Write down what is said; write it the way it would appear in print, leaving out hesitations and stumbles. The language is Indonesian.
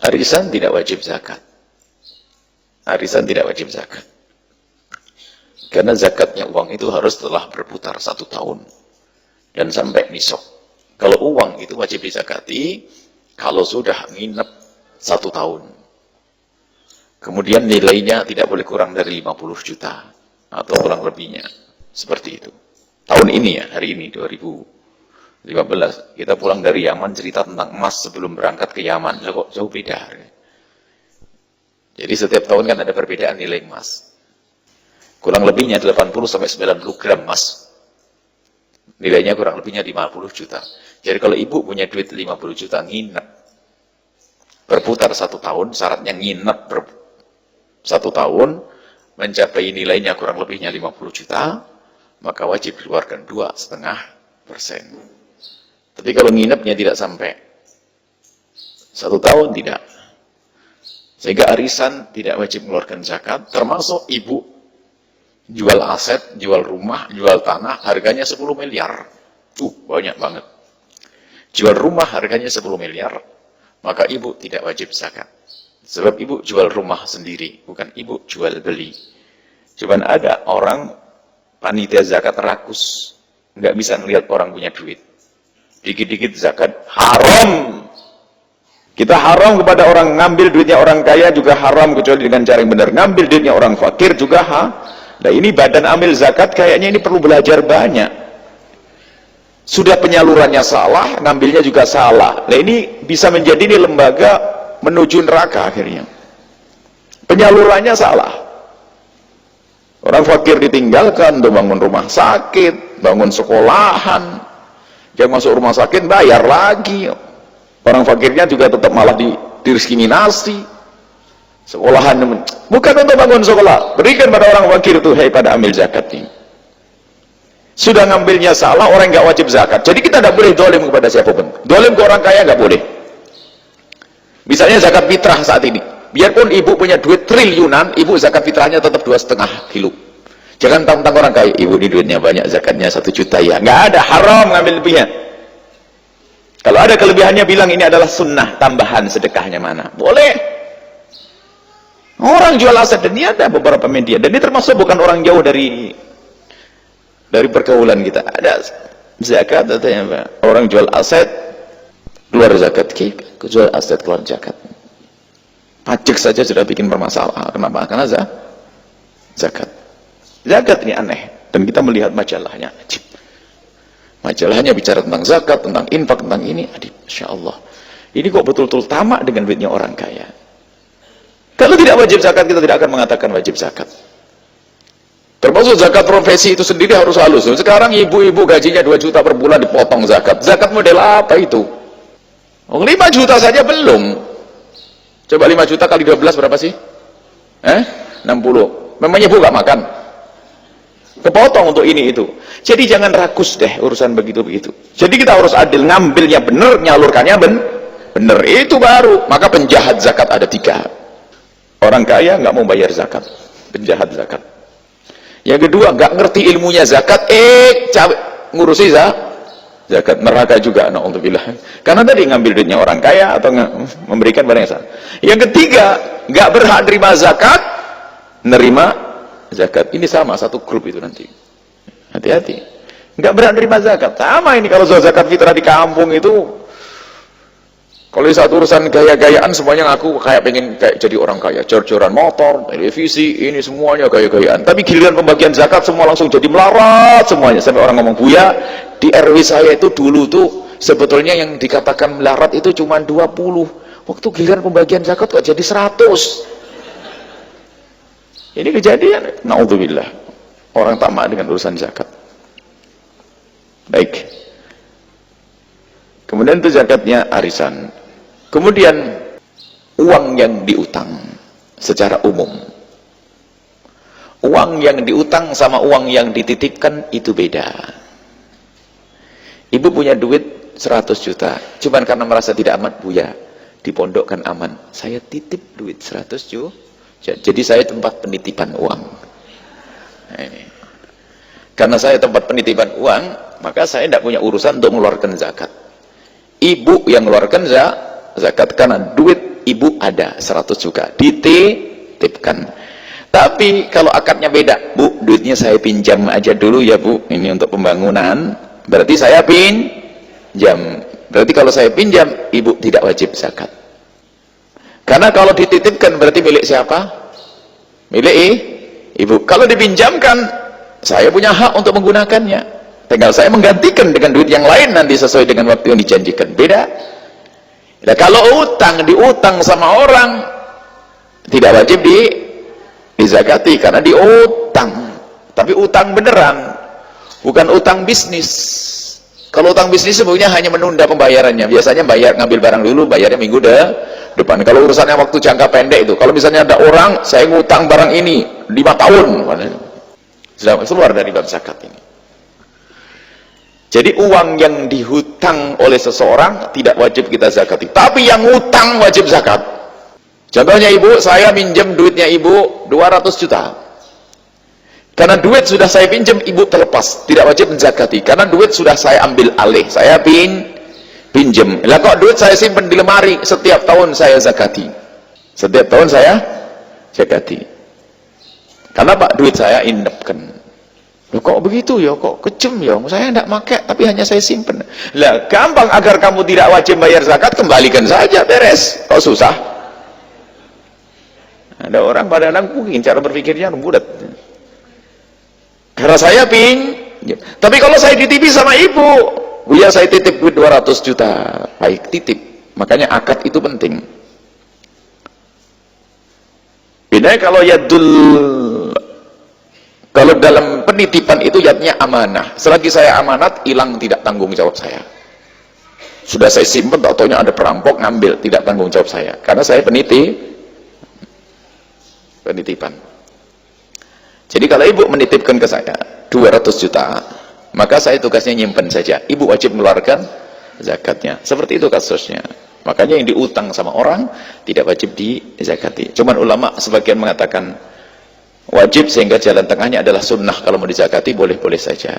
Arisan tidak wajib zakat. Arisan tidak wajib zakat. Karena zakatnya uang itu harus setelah berputar 1 tahun. Dan sampai nisab. Kalau uang itu wajib dizakati, kalau sudah nginep 1 tahun. Kemudian nilainya tidak boleh kurang dari 50 juta. Atau kurang lebihnya. Seperti itu. Tahun ini ya, hari ini 2015. Kita pulang dari Yaman cerita tentang emas sebelum berangkat ke Yaman. Kok jauh beda. Jadi setiap tahun kan ada perbedaan nilai emas. Kurang lebihnya 80-90 gram emas. Nilainya kurang lebihnya 50 juta. Jadi kalau ibu punya duit 50 juta nginep. Berputar 1 tahun, syaratnya nginep 1 tahun. Mencapai nilainya kurang lebihnya 50 juta. Maka wajib dikeluarkan 2,5%. Tapi kalau nginepnya tidak sampai 1 tahun, tidak. Sehingga arisan tidak wajib mengeluarkan zakat, termasuk ibu jual aset, jual rumah, jual tanah, harganya 10 miliar. Banyak banget. Jual rumah harganya 10 miliar, maka ibu tidak wajib zakat. Sebab ibu jual rumah sendiri, bukan ibu jual beli. Cuman ada orang, panitia zakat rakus, nggak bisa melihat orang punya duit. Dikit-dikit zakat, haram. Kita haram kepada orang, ngambil duitnya orang kaya juga haram, kecuali dengan cara yang benar. Ngambil duitnya orang fakir juga Nah ini badan amil zakat kayaknya ini perlu belajar banyak. Sudah penyalurannya salah, ngambilnya juga salah. Nah ini bisa menjadi ini lembaga menuju neraka akhirnya. Penyalurannya salah. Orang fakir ditinggalkan untuk bangun rumah sakit, bangun sekolahan. Yang masuk rumah sakit bayar lagi. Orang fakirnya juga tetap malah didiskriminasi. Sekolahan bukan untuk bangun sekolah, berikan pada orang fakir itu, pada ambil zakat ini. Sudah ngambilnya salah, orang nggak wajib zakat. Jadi kita tidak boleh dolim kepada siapapun. Dolim ke orang kaya nggak boleh. Misalnya zakat fitrah saat ini, biarpun ibu punya duit triliunan, ibu zakat fitrahnya tetap 2,5 kilo. Jangan tantang orang kaya, ibu ini duitnya banyak, zakatnya 1 juta ya. Nggak ada, haram ngambil lebihnya. Kalau ada kelebihannya bilang ini adalah sunnah, tambahan sedekahnya mana? Boleh. Orang jual aset, dan ini ada beberapa media, dan ini termasuk bukan orang jauh dari pergaulan kita. Ada zakat, atau orang jual aset, keluar zakat, jual aset, keluar zakat. Pajak saja sudah bikin permasalahan. Kenapa? Karena zakat. Zakat ini aneh, dan kita melihat majalahnya. Majalahnya bicara tentang zakat, tentang infak, tentang ini. Masya Allah. Ini kok betul-betul tamak dengan duitnya orang kaya. Kalau tidak wajib zakat, kita tidak akan mengatakan wajib zakat. Termasuk zakat profesi itu sendiri harus halus. Sekarang ibu-ibu gajinya 2 juta per bulan dipotong zakat. Zakat model apa itu? 5 juta saja belum. Coba 5 juta kali 12 berapa sih? 60. Memangnya ibu gak makan? Kepotong untuk ini itu. Jadi jangan rakus deh urusan begitu-begitu. Jadi kita harus adil, ngambilnya benar, nyalurkannya benar. Itu baru. Maka penjahat zakat ada 3. Orang kaya nggak mau bayar zakat, penjahat zakat. Yang kedua, nggak ngerti ilmunya zakat, ngurusi zakat, neraka juga, na'udzubillah. Karena tadi ngambil duitnya orang kaya atau memberikan barang yang salah. Yang ketiga, nggak berhak nerima zakat, nerima zakat. Ini sama satu grup itu nanti. Hati-hati. Nggak berhak nerima zakat. Sama ini kalau zakat fitrah di kampung itu. Kalau di satu urusan gaya-gayaan semuanya ngaku pengen jadi orang kaya, jor-joran motor, televisi, ini semuanya gaya-gayaan. Tapi giliran pembagian zakat semua langsung jadi melarat semuanya. Sampai orang ngomong, Buya, di RW saya itu dulu tuh sebetulnya yang dikatakan melarat itu cuma 20. Waktu giliran pembagian zakat kok jadi 100. Ini kejadian, naudzubillah. Orang tamak dengan urusan zakat. Baik. Kemudian itu zakatnya arisan. Kemudian uang yang diutang secara umum. Uang yang diutang sama uang yang dititipkan itu beda. Ibu punya duit 100 juta, cuman karena merasa tidak aman, Buya, di pondok kan aman. Saya titip duit 100 juta. Jadi saya tempat penitipan uang. Nah, ini. Karena saya tempat penitipan uang, maka saya tidak punya urusan untuk mengeluarkan zakat. Ibu yang mengeluarkan zakat karena duit ibu ada 100 juga dititipkan. Tapi kalau akadnya beda, Bu, duitnya saya pinjam aja dulu ya Bu, ini untuk pembangunan, berarti saya pinjam. Berarti kalau saya pinjam, ibu tidak wajib zakat. Karena kalau dititipkan berarti milik siapa? Milik ibu. Kalau dipinjamkan, saya punya hak untuk menggunakannya. Tinggal saya menggantikan dengan duit yang lain nanti sesuai dengan waktu yang dijanjikan. Beda. Nah, kalau diutang sama orang, tidak wajib dizakati karena diutang. Tapi utang beneran, bukan utang bisnis. Kalau utang bisnis sebenarnya hanya menunda pembayarannya. Biasanya ngambil barang dulu, bayarnya minggu depan. Kalau urusannya waktu jangka pendek itu, kalau misalnya ada orang, saya ngutang barang ini 5 tahun, sudah keluar dari bab zakat ini. Jadi uang yang dihutang oleh seseorang tidak wajib kita zakati. Tapi yang ngutang wajib zakat. Contohnya ibu, saya minjem duitnya ibu 200 juta. Karena duit sudah saya pinjam, ibu terlepas, tidak wajib menzakati. Karena duit sudah saya ambil alih, saya pinjam. Lah kok duit saya simpan di lemari, setiap tahun saya zakati. Setiap tahun saya zakati. Karena Pak, duit saya indepkan. Loh kok begitu ya, kok kejem ya, saya tidak pakai, tapi hanya saya simpan. Lah gampang, agar kamu tidak wajib bayar zakat, kembalikan saja, beres. Kok susah? Ada orang pada mungkin cara berpikirnya bulat. Karena saya pinjam. Tapi kalau saya dititip sama ibu, Buya saya titip duit 200 juta, baik titip. Makanya akad itu penting. Beda kalau kalau dalam penitipan itu yadnya amanah. Selagi saya amanat, hilang tidak tanggung jawab saya. Sudah saya simpan, taunya ada perampok ngambil, tidak tanggung jawab saya. Karena saya penitipan. Jadi kalau ibu menitipkan ke saya 200 juta, maka saya tugasnya nyimpen saja. Ibu wajib mengeluarkan zakatnya. Seperti itu kasusnya. Makanya yang diutang sama orang tidak wajib dizakati. Cuman ulama sebagian mengatakan wajib, sehingga jalan tengahnya adalah sunnah. Kalau mau dizakati boleh-boleh saja.